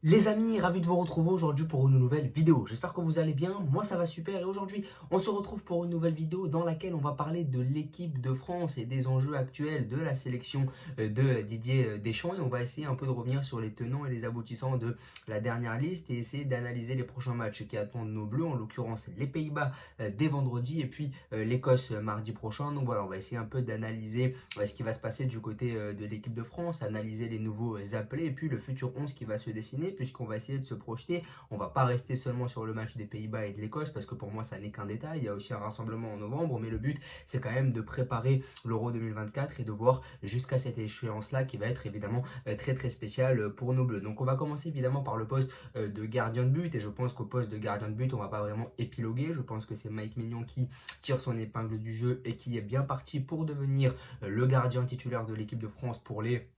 Les amis, ravi de vous retrouver aujourd'hui pour une nouvelle vidéo. J'espère que vous allez bien, moi ça va super et aujourd'hui on se retrouve pour une nouvelle vidéo dans laquelle on va parler de l'équipe de France et des enjeux actuels de la sélection de Didier Deschamps et on va essayer un peu de revenir sur les tenants et les aboutissants de la dernière liste et essayer d'analyser les prochains matchs qui attendent nos Bleus, en l'occurrence les Pays-Bas dès vendredi et puis l'Écosse mardi prochain. Donc voilà, on va essayer un peu d'analyser ce qui va se passer du côté de l'équipe de France, analyser les nouveaux appelés et puis le futur 11 qui va se dessiner puisqu'on va essayer de se projeter. On va pas rester seulement sur le match des Pays-Bas et de l'Écosse parce que pour moi ça n'est qu'un détail. Il y a aussi un rassemblement en novembre, mais le but c'est quand même de préparer l'Euro 2024 et de voir jusqu'à cette échéance-là qui va être évidemment très très spéciale pour nos Bleus. Donc on va commencer évidemment par le poste de gardien de but et je pense qu'au poste de gardien de but on va pas vraiment épiloguer. Je pense que c'est Mike Maignan qui tire son épingle du jeu et qui est bien parti pour devenir le gardien titulaire de l'équipe de France pour les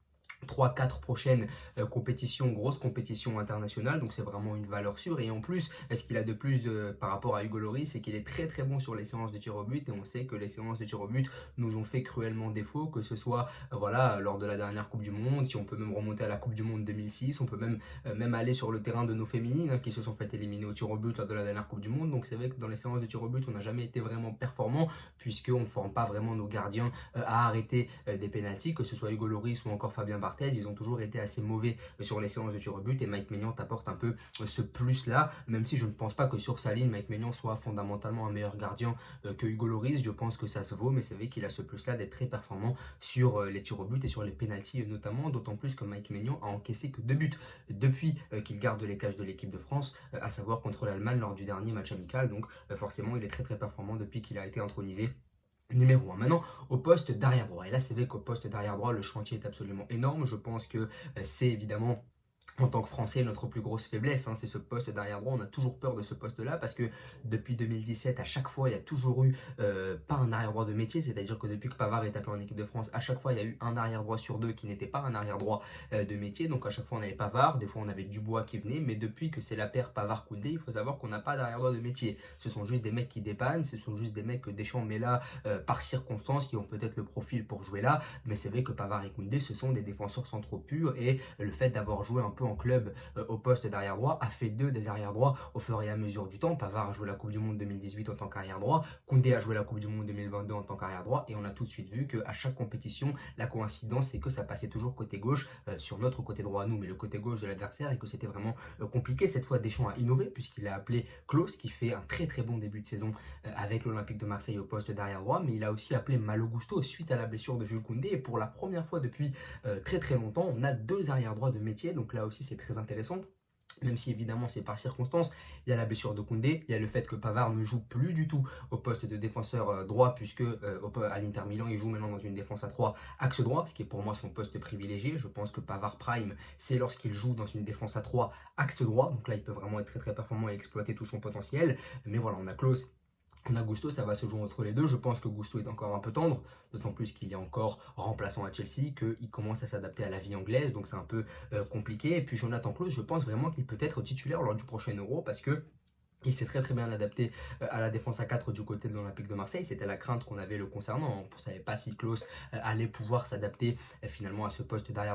3-4 prochaines compétitions, grosses compétitions internationales, donc c'est vraiment une valeur sûre. Et en plus, ce qu'il a de plus par rapport à Hugo Lloris, c'est qu'il est très très bon sur les séances de tir au but et on sait que les séances de tir au but nous ont fait cruellement défaut, que ce soit voilà lors de la dernière Coupe du Monde, si on peut même remonter à la Coupe du Monde 2006, on peut même aller sur le terrain de nos féminines qui se sont fait éliminer au tir au but lors de la dernière Coupe du Monde. Donc c'est vrai que dans les séances de tir au but, on n'a jamais été vraiment performant puisqu'on ne forme pas vraiment nos gardiens à arrêter des pénaltys, que ce soit Hugo Lloris ou encore Fabien Barthez. Ils ont toujours été assez mauvais sur les séances de tir au but et Mike Maignan t'apporte un peu ce plus là, même si je ne pense pas que sur sa ligne Mike Maignan soit fondamentalement un meilleur gardien que Hugo Lloris. Je pense que ça se vaut, mais c'est vrai qu'il a ce plus là d'être très performant sur les tirs au but et sur les pénaltys notamment, d'autant plus que Mike Maignan a encaissé que 2 buts depuis qu'il garde les cages de l'équipe de France, à savoir contre l'Allemagne lors du dernier match amical. Donc forcément il est très très performant depuis qu'il a été intronisé numéro 1. Maintenant, au poste d'arrière droit. Et là, c'est vrai qu'au poste d'arrière droit, le chantier est absolument énorme. Je pense que c'est évidemment en tant que Français, notre plus grosse faiblesse, c'est ce poste d'arrière droit. On a toujours peur de ce poste-là parce que depuis 2017, à chaque fois, il y a toujours eu pas un arrière droit de métier. C'est-à-dire que depuis que Pavard est appelé en équipe de France, à chaque fois, il y a eu un arrière droit sur deux qui n'était pas un arrière droit de métier. Donc à chaque fois, on avait Pavard, des fois, on avait Dubois qui venait. Mais depuis que c'est la paire Pavard-Koundé, il faut savoir qu'on n'a pas d'arrière droit de métier. Ce sont juste des mecs qui dépannent, ce sont juste des mecs que Deschamps met là par circonstance, qui ont peut-être le profil pour jouer là. Mais c'est vrai que Pavard et Koundé, ce sont des défenseurs centraux purs et le fait d'avoir joué un peu en club au poste d'arrière droit a fait d'eux des arrière droits au fur et à mesure du temps. Pavard a joué la Coupe du Monde 2018 en tant qu'arrière droit, Koundé a joué la Coupe du Monde 2022 en tant qu'arrière droit et on a tout de suite vu qu'à chaque compétition, la coïncidence c'est que ça passait toujours côté gauche sur notre côté droit à nous, mais le côté gauche de l'adversaire et que c'était vraiment compliqué. Cette fois, Deschamps a innové puisqu'il a appelé Klose qui fait un très très bon début de saison avec l'Olympique de Marseille au poste d'arrière droit, mais il a aussi appelé Malo Gusto suite à la blessure de Jules Koundé et pour la première fois depuis très très longtemps, on a deux arrière droits de métier, donc là aussi c'est très intéressant. Même si évidemment c'est par circonstance, il y a la blessure de Koundé, il y a le fait que Pavard ne joue plus du tout au poste de défenseur droit puisque à l'Inter Milan il joue maintenant dans une défense à 3 axe droit, ce qui est pour moi son poste privilégié. Je pense que Pavard Prime c'est lorsqu'il joue dans une défense à 3 axe droit, donc là il peut vraiment être très très performant et exploiter tout son potentiel. Mais voilà, on a Klose, on a Gusto, ça va se jouer entre les deux. Je pense que Gusto est encore un peu tendre, d'autant plus qu'il est encore remplaçant à Chelsea, qu'il commence à s'adapter à la vie anglaise, donc c'est un peu compliqué. Et puis Jonathan Klose, je pense vraiment qu'il peut être titulaire lors du prochain Euro parce que il s'est très très bien adapté à la défense à 4 du côté de l'Olympique de Marseille. C'était la crainte qu'on avait le concernant. On ne savait pas si Klose allait pouvoir s'adapter finalement à ce poste derrière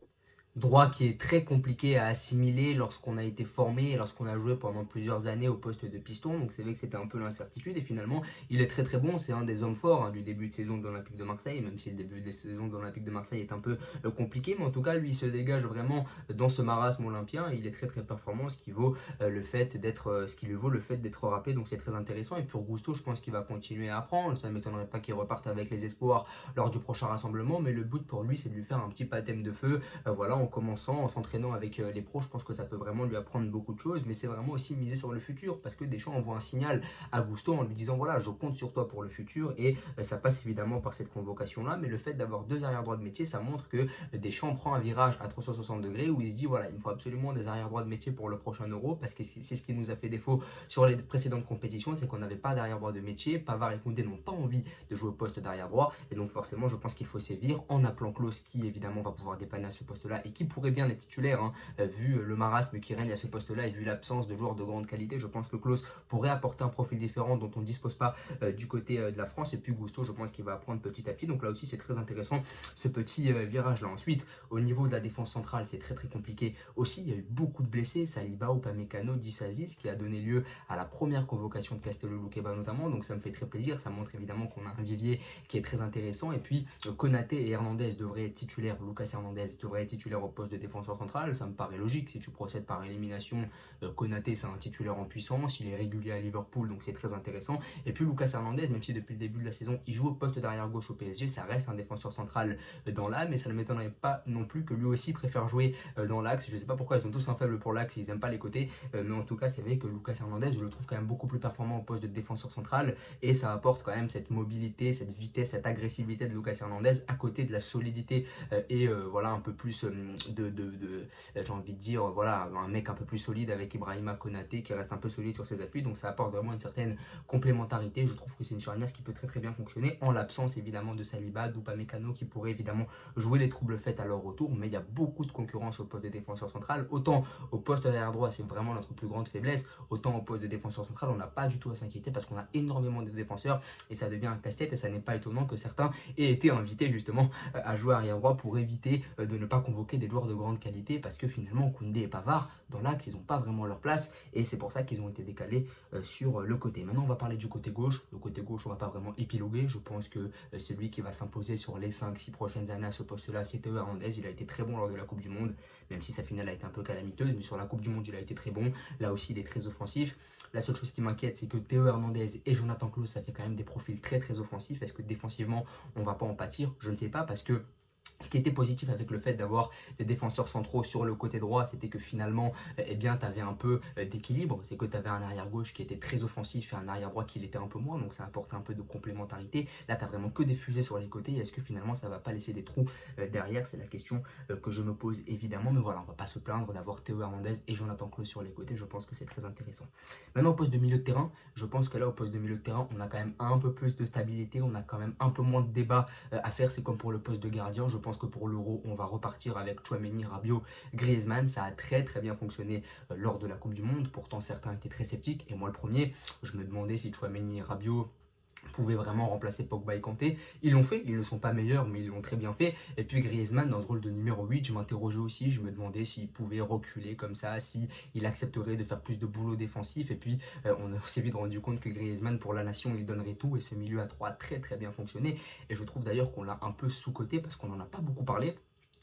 droit qui est très compliqué à assimiler lorsqu'on a été formé et lorsqu'on a joué pendant plusieurs années au poste de piston. Donc c'est vrai que c'était un peu l'incertitude et finalement il est très très bon. C'est un des hommes forts du début de saison de l'Olympique de Marseille, même si le début de saison de l'Olympique de Marseille est un peu compliqué, mais en tout cas lui il se dégage vraiment dans ce marasme olympien et il est très très performant, ce qui vaut le fait d'être ce qui lui vaut le fait d'être rappelé. Donc c'est très intéressant. Et pour Gusto, je pense qu'il va continuer à apprendre. Ça ne m'étonnerait pas qu'il reparte avec les espoirs lors du prochain rassemblement, mais le but pour lui c'est de lui faire un petit baptême de feu. Voilà, en commençant, en s'entraînant avec les pros, je pense que ça peut vraiment lui apprendre beaucoup de choses, mais c'est vraiment aussi miser sur le futur, parce que Deschamps envoie un signal à Gusto en lui disant voilà, je compte sur toi pour le futur, et ça passe évidemment par cette convocation-là, mais le fait d'avoir deux arrière-droits de métier, ça montre que Deschamps prend un virage à 360 degrés, où il se dit voilà, il me faut absolument des arrière-droits de métier pour le prochain Euro, parce que c'est ce qui nous a fait défaut sur les précédentes compétitions, c'est qu'on n'avait pas d'arrière-droit de métier. Pavard et Koundé n'ont pas envie de jouer au poste d'arrière-droit, et donc forcément, je pense qu'il faut sévir en appelant Klose, qui évidemment va pouvoir dépanner à ce poste-là et et qui pourrait bien être titulaire, hein, vu le marasme qui règne à ce poste-là et vu l'absence de joueurs de grande qualité. Je pense que Klose pourrait apporter un profil différent dont on ne dispose pas du côté de la France. Et puis Gusto, je pense qu'il va apprendre petit à petit. Donc là aussi, c'est très intéressant ce petit virage-là. Ensuite, au niveau de la défense centrale, c'est très compliqué aussi. Il y a eu beaucoup de blessés. Saliba, Upamecano, Disasi, qui a donné lieu à la première convocation de Castello Luqueba notamment. Donc ça me fait très plaisir. Ça montre évidemment qu'on a un vivier qui est très intéressant. Et puis Konaté et Hernandez devraient être titulaires. Lucas Hernandez devrait être titulaire au poste de défenseur central. Ça me paraît logique. Si tu procèdes par élimination, Konaté c'est un titulaire en puissance. Il est régulier à Liverpool, donc c'est très intéressant. Et puis Lucas Hernandez, même si depuis le début de la saison il joue au poste d'arrière gauche au PSG, ça reste un défenseur central dans l'âme. Mais ça ne m'étonnerait pas non plus que lui aussi préfère jouer dans l'axe. Je ne sais pas pourquoi, ils ont tous un faible pour l'axe, ils n'aiment pas les côtés. Mais en tout cas, c'est vrai que Lucas Hernandez, je le trouve quand même beaucoup plus performant au poste de défenseur central. Et ça apporte quand même cette mobilité, cette vitesse, cette agressivité de Lucas Hernandez à côté de la solidité et voilà un peu plus j'ai envie de dire, voilà, un mec un peu plus solide avec Ibrahima Konaté qui reste un peu solide sur ses appuis. Donc ça apporte vraiment une certaine complémentarité. Je trouve que c'est une charnière qui peut très bien fonctionner en l'absence évidemment de Saliba, d'Upamecano qui pourrait évidemment jouer les troubles faits à leur retour. Mais il y a beaucoup de concurrence au poste de défenseur central. Autant au poste d'arrière droit, c'est vraiment notre plus grande faiblesse. Autant au poste de défenseur central, on n'a pas du tout à s'inquiéter parce qu'on a énormément de défenseurs et ça devient un casse-tête. Et ça n'est pas étonnant que certains aient été invités justement à jouer arrière droit pour éviter de ne pas convoquer des joueurs de grande qualité parce que finalement Koundé et Pavard dans l'axe ils n'ont pas vraiment leur place et c'est pour ça qu'ils ont été décalés sur le côté. Maintenant on va parler du côté gauche. Le côté gauche on va pas vraiment épiloguer. Je pense que celui qui va s'imposer sur les 5-6 prochaines années à ce poste là c'est Théo Hernandez. Il a été très bon lors de la Coupe du Monde, même si sa finale a été un peu calamiteuse, mais sur la Coupe du Monde il a été très bon. Là aussi il est très offensif. La seule chose qui m'inquiète c'est que Théo Hernandez et Jonathan Klaus ça fait quand même des profils très offensifs. Est-ce que défensivement on va pas en pâtir? Je ne sais pas parce que ce qui était positif avec le fait d'avoir des défenseurs centraux sur le côté droit, c'était que finalement, eh bien, tu avais un peu d'équilibre. C'est que tu avais un arrière gauche qui était très offensif et un arrière droit qui l'était un peu moins. Donc ça apportait un peu de complémentarité. Là, tu n'as vraiment que des fusées sur les côtés. Est-ce que finalement, ça ne va pas laisser des trous derrière? C'est la question que je me pose évidemment. Mais voilà, on ne va pas se plaindre d'avoir Théo Hernandez et Jonathan Klaus sur les côtés. Je pense que c'est très intéressant. Maintenant, au poste de milieu de terrain, je pense que là, au poste de milieu de terrain, on a quand même un peu plus de stabilité. On a quand même un peu moins de débat à faire. C'est comme pour le poste de gardien. Je pense que pour l'Euro, on va repartir avec Tchouaméni, Rabiot, Griezmann. Ça a très bien fonctionné lors de la Coupe du Monde. Pourtant, certains étaient très sceptiques. Et moi, le premier, je me demandais si Tchouaméni et Rabiot pouvaient vraiment remplacer Pogba et Kanté. Ils l'ont fait, ils ne sont pas meilleurs, mais ils l'ont très bien fait. Et puis Griezmann, dans ce rôle de numéro 8, je m'interrogeais aussi, je me demandais s'il pouvait reculer comme ça, s'il accepterait de faire plus de boulot défensif. Et puis on s'est vite rendu compte que Griezmann, pour la nation, il donnerait tout. Et ce milieu à 3 a très bien fonctionné. Et je trouve d'ailleurs qu'on l'a un peu sous-coté parce qu'on n'en a pas beaucoup parlé.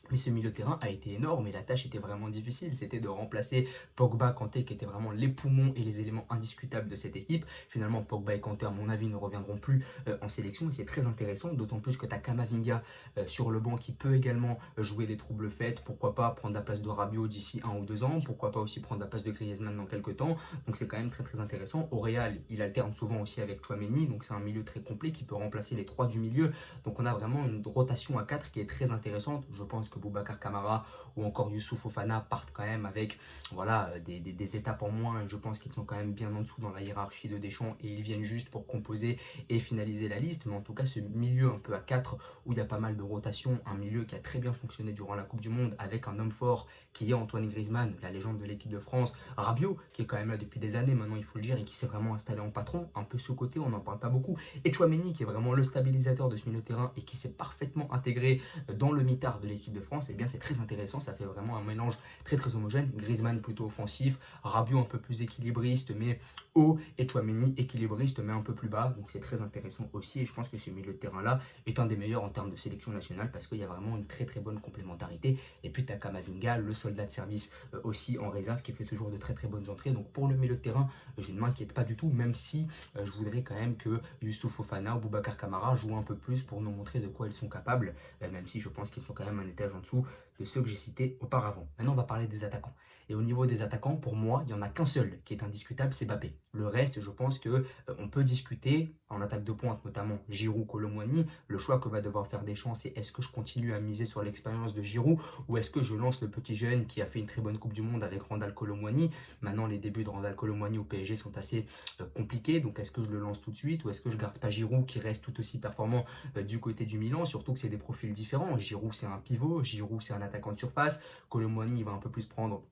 Mais ce milieu de terrain a été énorme et la tâche était vraiment difficile. C'était de remplacer Pogba, Kanté qui étaient vraiment les poumons et les éléments indiscutables de cette équipe. Finalement, Pogba et Kanté, à mon avis, ne reviendront plus en sélection et c'est très intéressant. D'autant plus que tu as Kamavinga sur le banc qui peut également jouer les troubles faits. Pourquoi pas prendre la place de Rabiot d'ici 1 ou 2 ans. Pourquoi pas aussi prendre la place de Griezmann dans quelques temps. Donc c'est quand même très intéressant. Au Real, il alterne souvent aussi avec Tchouaméni. Donc c'est un milieu très complet qui peut remplacer les 3 du milieu. Donc on a vraiment une rotation à 4 qui est très intéressante. Je pense que Boubacar Kamara ou encore Youssouf Fofana partent quand même avec voilà, des étapes en moins et je pense qu'ils sont quand même bien en dessous dans la hiérarchie de Deschamps et ils viennent juste pour composer et finaliser la liste. Mais en tout cas ce milieu un peu à 4 où il y a pas mal de rotation, un milieu qui a très bien fonctionné durant la Coupe du Monde avec un homme fort qui est Antoine Griezmann, la légende de l'équipe de France, Rabiot qui est quand même là depuis des années maintenant il faut le dire et qui s'est vraiment installé en patron, un peu sous-côté, on n'en parle pas beaucoup, et Tchouaméni qui est vraiment le stabilisateur de ce milieu de terrain et qui s'est parfaitement intégré dans le mitard de l'équipe de France. Et bien c'est très intéressant, ça fait vraiment un mélange très homogène. Griezmann plutôt offensif, Rabiot un peu plus équilibriste mais haut et Tchouaméni équilibriste mais un peu plus bas, donc c'est très intéressant aussi et je pense que ce milieu de terrain là est un des meilleurs en termes de sélection nationale parce qu'il y a vraiment une très bonne complémentarité. Et puis tu as Kamavinga, le soldat de service aussi en réserve qui fait toujours de très bonnes entrées. Donc pour le milieu de terrain, je ne m'inquiète pas du tout, même si je voudrais quand même que Youssouf Fofana ou Boubacar Kamara jouent un peu plus pour nous montrer de quoi ils sont capables, même si je pense qu'ils sont quand même un étage en dessous de ceux que j'ai cités auparavant. Maintenant, on va parler des attaquants. Et au niveau des attaquants, pour moi, il n'y en a qu'un seul qui est indiscutable, c'est Mbappé. Le reste, je pense que on peut discuter en attaque de pointe, notamment Giroud, Kolo Muani. Le choix que va devoir faire Deschamps, c'est est-ce que je continue à miser sur l'expérience de Giroud ou est-ce que je lance le petit jeune qui a fait une très bonne Coupe du Monde avec Randal Kolo Muani. Maintenant, les débuts de Randal Kolo Muani au PSG sont assez compliqués. Donc, est-ce que je le lance tout de suite ou est-ce que je garde pas Giroud qui reste tout aussi performant du côté du Milan? Surtout que c'est des profils différents. Giroud, c'est un pivot. Giroud, c'est un attaquant de surface. Kolo Muani, il va un peu plus prendre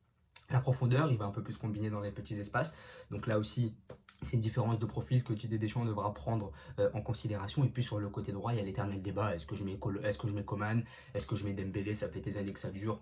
la profondeur, il va un peu plus combiner dans les petits espaces. Donc là aussi, c'est une différence de profil que Didier Deschamps devra prendre en considération. Et puis sur le côté droit, il y a l'éternel débat. Est-ce que je mets Coman? Est-ce que je mets Dembélé? Ça fait des années que ça dure.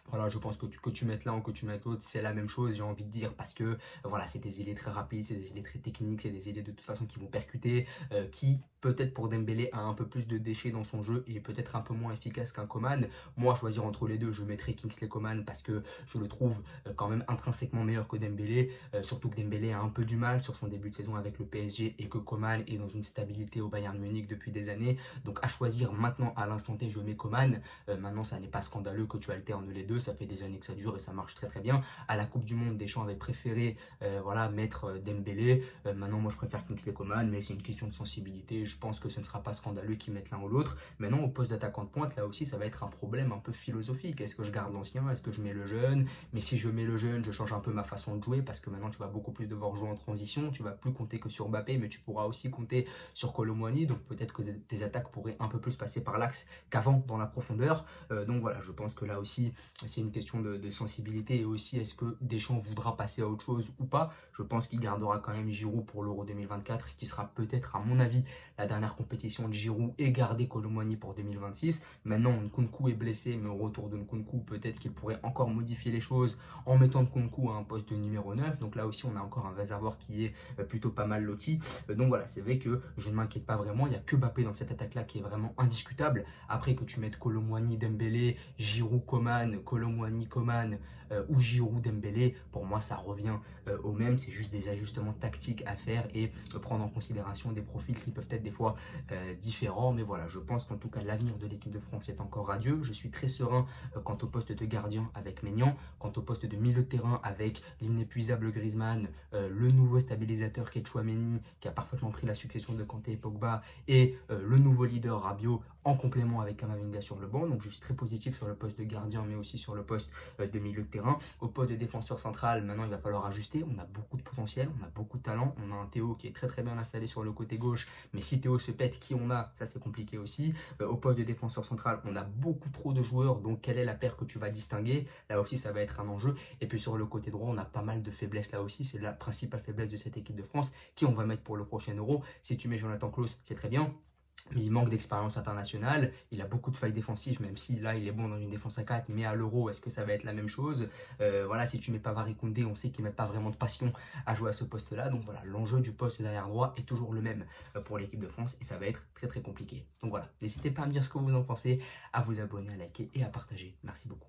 Voilà, je pense que tu mettes l'un ou que tu mettes l'autre, c'est la même chose, j'ai envie de dire, parce que voilà, c'est des ailiers très rapides, c'est des ailiers très techniques, c'est des ailiers de toute façon qui vont percuter, qui peut-être pour Dembélé a un peu plus de déchets dans son jeu et peut-être un peu moins efficace qu'un Coman. Moi, choisir entre les deux, je mettrais Kingsley Coman parce que je le trouve quand même intrinsèquement meilleur que Dembélé, surtout que Dembélé a un peu du mal sur son début de saison avec le PSG et que Coman est dans une stabilité au Bayern Munich depuis des années. Donc à choisir maintenant, à l'instant T, je mets Coman. Maintenant, ça n'est pas scandaleux que tu alternes les deux, ça fait des années que ça dure et ça marche très très bien. À la Coupe du Monde, Deschamps avait préféré voilà, mettre Dembélé. Maintenant, moi je préfère Kingsley Coman, mais c'est une question de sensibilité. Je pense que ce ne sera pas scandaleux qu'ils mettent l'un ou l'autre. Maintenant, au poste d'attaquant de pointe, là aussi, ça va être un problème un peu philosophique. Est-ce que je garde l'ancien? Est-ce que je mets le jeune? Mais si je mets le jeune, je change un peu ma façon de jouer parce que maintenant, tu vas beaucoup plus devoir jouer en transition. Tu vas plus compter que sur Mbappé, mais tu pourras aussi compter sur Kolo Muani. Donc peut-être que tes attaques pourraient un peu plus passer par l'axe qu'avant dans la profondeur. Donc voilà, je pense que là aussi, c'est une question de sensibilité et aussi est-ce que Deschamps voudra passer à autre chose ou pas. Je pense qu'il gardera quand même Giroud pour l'Euro 2024, ce qui sera peut-être à mon avis la dernière compétition de Giroud et garder Kolo Muani pour 2026. Maintenant, Nkunku est blessé, mais au retour de Nkunku, peut-être qu'il pourrait encore modifier les choses en mettant Nkunku à un poste de numéro 9. Donc là aussi, on a encore un réservoir qui est plutôt pas mal loti. Donc voilà, c'est vrai que je ne m'inquiète pas vraiment. Il n'y a que Mbappé dans cette attaque-là qui est vraiment indiscutable. Après que tu mettes Kolo Muani, Dembélé, Giroud, Coman, Kolo Muani, Coman ou Giroud, Dembélé, pour moi ça revient au même, c'est juste des ajustements tactiques à faire et prendre en considération des profils qui peuvent être des fois différents, mais voilà, je pense qu'en tout cas l'avenir de l'équipe de France est encore radieux. Je suis très serein quant au poste de gardien avec Maignan, quant au poste de milieu de terrain avec l'inépuisable Griezmann, le nouveau stabilisateur qu'est Tchouaméni, qui a parfaitement pris la succession de Kanté et Pogba, et le nouveau leader Rabiot en complément avec Camavinga sur le banc. Donc je suis très positif sur le poste de gardien, mais aussi sur le poste de milieu de terrain. Au poste de défenseur central, maintenant il va falloir ajuster. On a beaucoup de potentiel, on a beaucoup de talent. On a un Théo qui est très très bien installé sur le côté gauche, mais si Théo se pète, qui on a? Ça c'est compliqué aussi. Au poste de défenseur central, on a beaucoup trop de joueurs, donc quelle est la paire que tu vas distinguer? Là aussi ça va être un enjeu. Et puis sur le côté droit, on a pas mal de faiblesses là aussi. C'est la principale faiblesse de cette équipe de France, qui on va mettre pour le prochain Euro. Si tu mets Jonathan Klaus, c'est très bien. Mais il manque d'expérience internationale, il a beaucoup de failles défensives, même si là il est bon dans une défense à 4, mais à l'Euro, est-ce que ça va être la même chose? Voilà, si tu mets pas Varane Koundé, on sait qu'il met pas vraiment de passion à jouer à ce poste-là. Donc voilà, l'enjeu du poste derrière droit est toujours le même pour l'équipe de France et ça va être très très compliqué. Donc voilà, n'hésitez pas à me dire ce que vous en pensez, à vous abonner, à liker et à partager. Merci beaucoup.